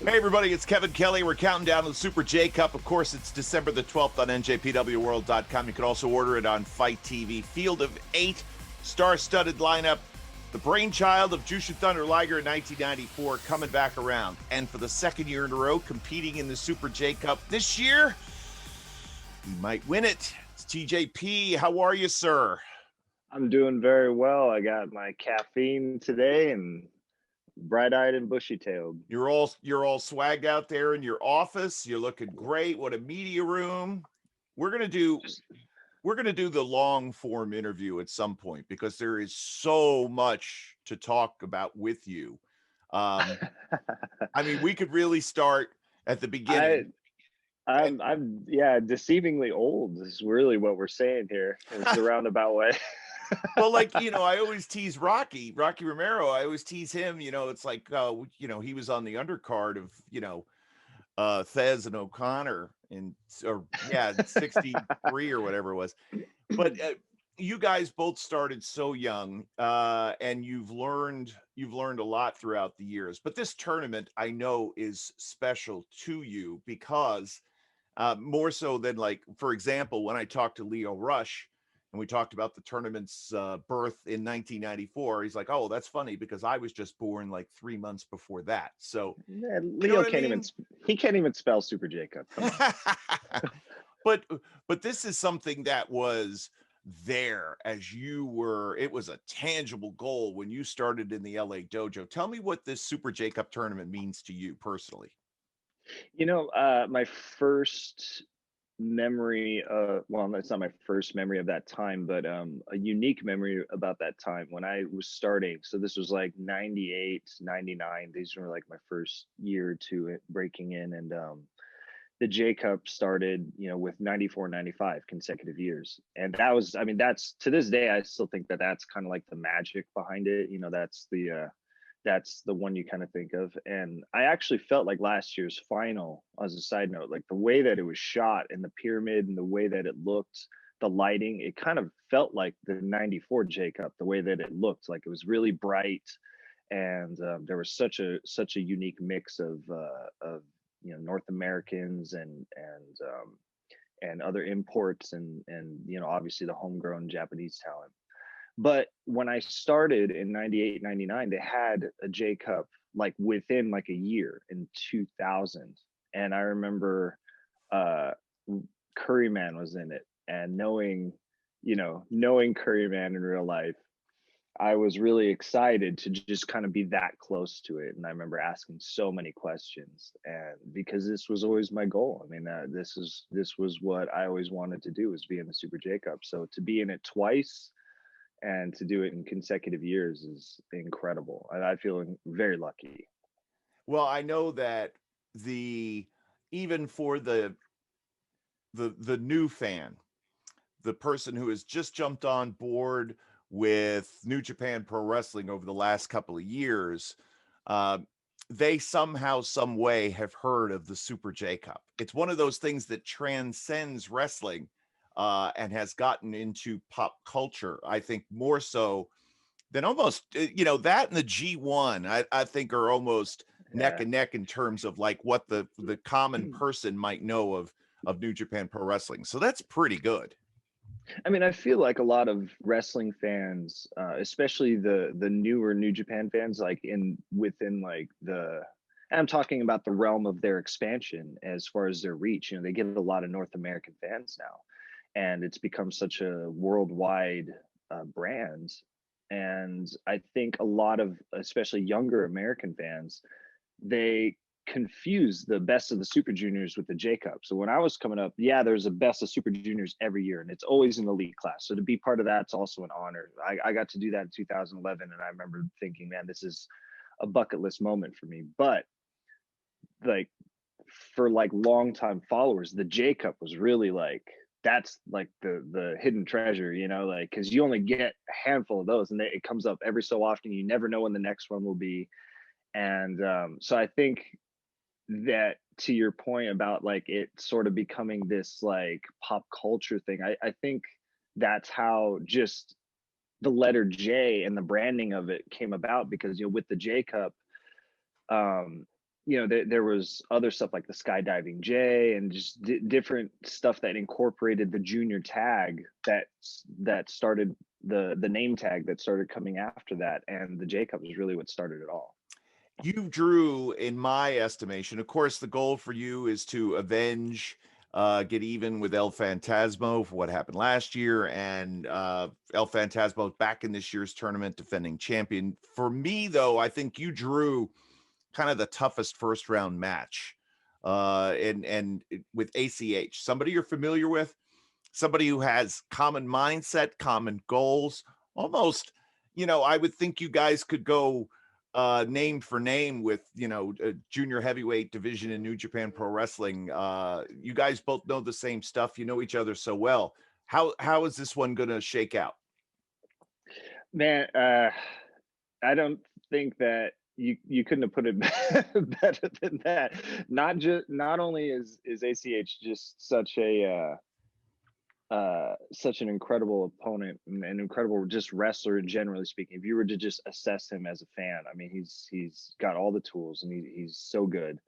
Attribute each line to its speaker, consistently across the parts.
Speaker 1: Hey everybody, it's Kevin Kelly. We're counting down to the Super J Cup. Of course, it's December the 12th on NJPWWorld.com. You can also order it on Fight TV. Field of 8, star-studded lineup. The brainchild of Jushin Thunder Liger in 1994 coming back around. And for the second year in a row, competing in the Super J Cup this year, he might win it. It's TJP. How are you, sir?
Speaker 2: I'm doing very well. I got my caffeine today and bright-eyed and bushy-tailed.
Speaker 1: You're all swagged out there in your office. You're looking great. What a media room. We're gonna do we're going to do the long form interview at some point because there is so much to talk about with you. I mean, we could really start at the beginning.
Speaker 2: I'm deceivingly old is really what we're saying here. It's the roundabout way.
Speaker 1: Well, like, I always tease Rocky Romero. I always tease him, it's like, he was on the undercard of, Thez and O'Connor in 63 or whatever it was. But you guys both started so young, and you've learned a lot throughout the years. But this tournament, I know, is special to you because more so than, like, for example, when I talked to Leo Rush and we talked about the tournament's birth in 1994, he's like, "Oh, that's funny because I was just born like 3 months before that." So,
Speaker 2: Yeah,
Speaker 1: you know
Speaker 2: Leo
Speaker 1: what I
Speaker 2: can't
Speaker 1: mean?
Speaker 2: even spell Super Jacob. Come on.
Speaker 1: but this is something that was there as you were. It was a tangible goal when you started in the LA dojo. Tell me what this Super J Cup tournament means to you personally.
Speaker 2: My first memory, well, that's not my first memory of that time, but a unique memory about that time when I was starting. So this was like 98, 99. These were like my first year or two breaking in. And the J Cup started, with 94, 95 consecutive years. And that was, I mean, that's to this day, I still think that that's kind of like the magic behind it. That's the one you kind of think of. And I actually felt like last year's final, as a side note, like the way that it was shot in the pyramid and the way that it looked, the lighting, it kind of felt like the 94 J Cup, the way that it looked. Like it was really bright. And there was such a unique mix of North Americans and other imports and obviously the homegrown Japanese talent. But when I started in 98, 99, they had a J Cup like within like a year in 2000. And I remember uh Curryman was in it, and knowing Curryman in real life, I was really excited to just kind of be that close to it. And I remember asking so many questions, and because this was always my goal. I mean, this was what I always wanted to do, was be in the Super J Cup. So to be in it twice and to do it in consecutive years is incredible. And I feel very lucky.
Speaker 1: Well, I know that the even for the new fan, the person who has just jumped on board with New Japan Pro Wrestling over the last couple of years, uh, they somehow, some way have heard of the Super J Cup. It's one of those things that transcends wrestling and has gotten into pop culture, I think, more so than almost, that and the G1, I think are almost neck
Speaker 2: Yeah.
Speaker 1: and neck in terms of like what the common person might know of New Japan Pro Wrestling. So that's pretty good.
Speaker 2: I mean, I feel like a lot of wrestling fans, especially the newer New Japan fans, like in within like and I'm talking about the realm of their expansion as far as their reach. They get a lot of North American fans now, and it's become such a worldwide brand. And I think a lot of, especially younger American fans, they confuse the best of the Super Juniors with the J Cup. So when I was coming up, yeah, there's a best of Super Juniors every year, and it's always an elite class. So to be part of that's also an honor. I got to do that in 2011, and I remember thinking, man, this is a bucket list moment for me. But like for like longtime followers, the J Cup was really like, that's like the hidden treasure, like, because you only get a handful of those, and it comes up every so often. You never know when the next one will be. And so I think that, to your point about like it sort of becoming this like pop culture thing, I think that's how just the letter J and the branding of it came about, because with the J Cup, um there was other stuff like the skydiving J and just different stuff that incorporated the junior tag that started the name tag that started coming after that, and the J Cup is really what started it all.
Speaker 1: You drew, in my estimation, of course, the goal for you is to avenge, get even with El Phantasmo for what happened last year, and El Phantasmo back in this year's tournament, defending champion. For me, though, I think you drew kind of the toughest first round match, and with ACH, somebody you're familiar with, somebody who has common mindset, common goals, almost. I would think you guys could go name for name with a junior heavyweight division in New Japan Pro Wrestling. You guys both know the same stuff. You know each other so well. How is this one going to shake out?
Speaker 2: Man, I don't think that you couldn't have put it better than that. Not only is ACH just such an incredible opponent and an incredible just wrestler, generally speaking. If you were to just assess him as a fan, I mean, he's got all the tools and he's so good.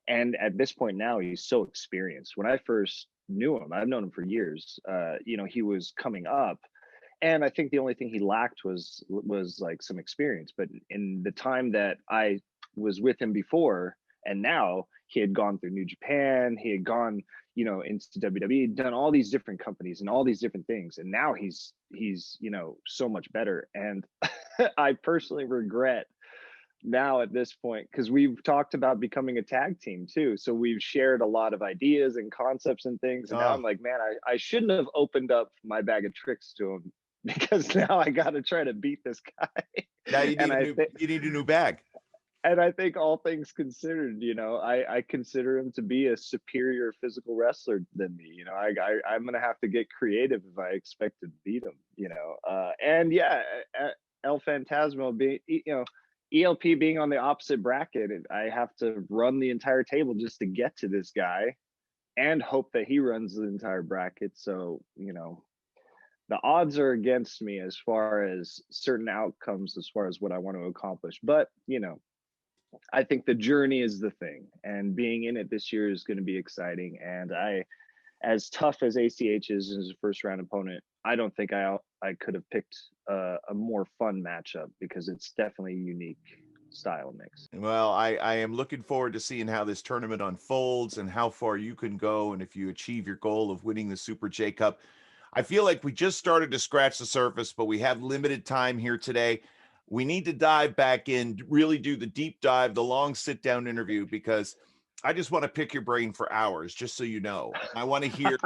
Speaker 2: And at this point now, he's so experienced. When I first knew him, I've known him for years. He was coming up, and I think the only thing he lacked was like some experience. But in the time that I was with him before and now, he had gone through New Japan, he had gone into WWE, done all these different companies and all these different things, and now he's so much better. And I personally regret now at this point, because we've talked about becoming a tag team too, so we've shared a lot of ideas and concepts and things, and now I'm like, man, I shouldn't have opened up my bag of tricks to him, because now I got to try to beat this guy.
Speaker 1: Now you need a new bag.
Speaker 2: And I think, all things considered, I consider him to be a superior physical wrestler than me. I'm gonna have to get creative if I expect to beat him. And yeah, El Phantasmo being, ELP being on the opposite bracket, I have to run the entire table just to get to this guy, and hope that he runs the entire bracket. So the odds are against me as far as certain outcomes, as far as what I want to accomplish. But I think the journey is the thing, and being in it this year is going to be exciting. And as tough as ACH is as a first round opponent, I don't think I could have picked a more fun matchup, because it's definitely a unique style mix.
Speaker 1: Well, I am looking forward to seeing how this tournament unfolds and how far you can go, and if you achieve your goal of winning the Super J Cup. I feel like we just started to scratch the surface, but we have limited time here today. We need to dive back in, really do the deep dive, the long sit down interview, because I just want to pick your brain for hours, just so you know. I want to hear,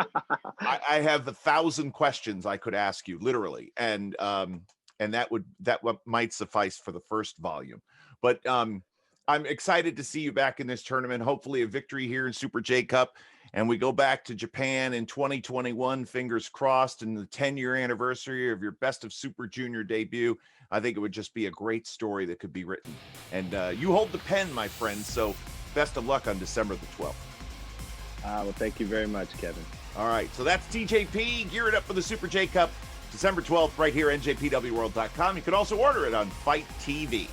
Speaker 1: I have 1,000 questions I could ask you, literally. And that might suffice for the first volume. But I'm excited to see you back in this tournament. Hopefully a victory here in Super J Cup, and we go back to Japan in 2021, fingers crossed, and the 10-year anniversary of your Best of Super Junior debut. I think it would just be a great story that could be written. And you hold the pen, my friend, so best of luck on December the 12th.
Speaker 2: Well, thank you very much, Kevin.
Speaker 1: All right, so that's TJP. Gear it up for the Super J Cup, December 12th, right here, njpwworld.com. You can also order it on FIGHT TV.